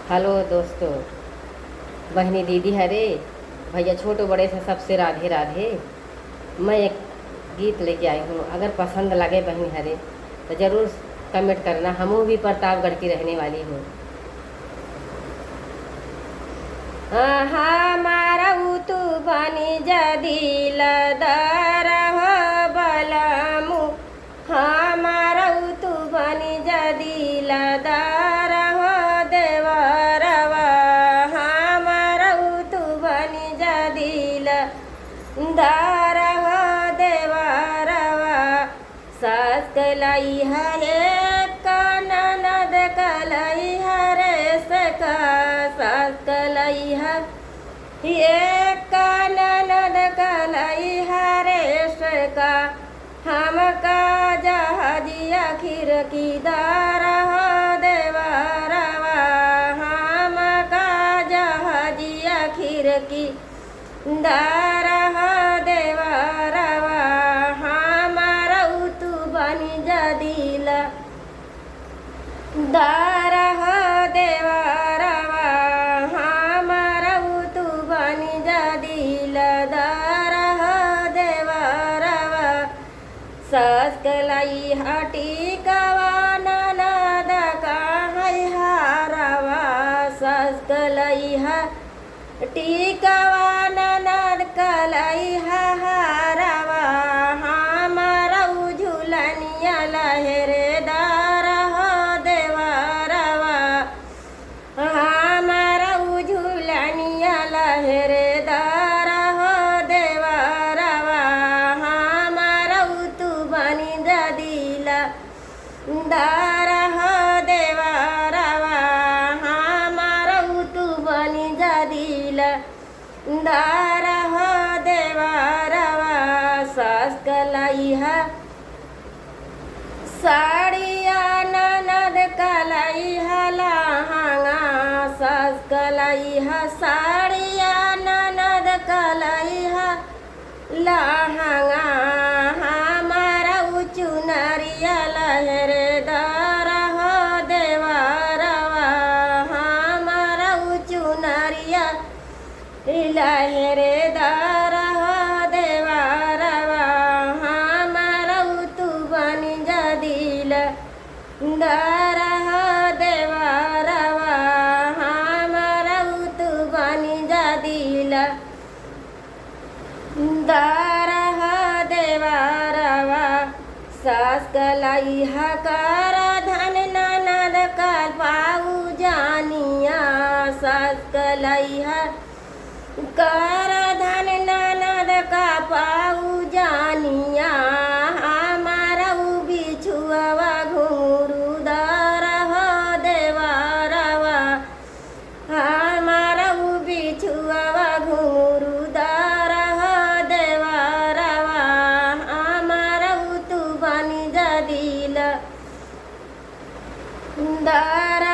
Hello दोस्तों, बहनी दीदी हरे भैया छोटे बड़े से सबसे राधे राधे। मैं एक गीत लेके आई हूँ, अगर पसंद लगे बहनी हरे तो ज़रूर कमेंट करना। हमू भी प्रतापगढ़ की रहने वाली हूँ। हमारा तू बनी जदील दर बलमु, हमारा तू बनी जदील दर देवरवा, हमारा तू बनी जदील दर देवरवा। सास कलाई हरे ननद कलाई हरे सका, सास कलाई हर एक ननद कलाई हरे सका। हमका जहाजिया खिड़की दार देवरवा, हमका जहाजिया खिड़की दार देवरवा। हमारा तू बनी जदील दार देवरवा, हमारा तू बनी जदील दार देवरवा। सास कलाई हटी कवा ननद का है हारवा, सास कलाई हटी कवा ननद कलाई हारवा। हमारा झूलनिया लहरेदार देवरवा, हमारा झूलनिया लहरेदार देवरवा। हमारा तू बनी जदील दार देवरवा, हमारा तू बनी जदील दार देवरवा। सास कलाई साड़िया ननद कलाई लहंगा, सास कलाई साड़िया ननद कलाई लहंगा। हमारा चुनरिया लहरेदार देवरवा, हमारा चुनरिया लहरेदार देवरवा। हमारा तू बनी जदील दार देवरवा, हमारा तू बनी जदील दार देवरवा। सास कलाई कर धन ननद कर पाऊ जानिया, सास कलाई कर धन ननद का पाऊ जानिया। हमारा बिछुआ घुंघरू दार देवरवा, हमारा बिछुआ घुंघरू दार देवरवा। हमारा तू बनी जदील दार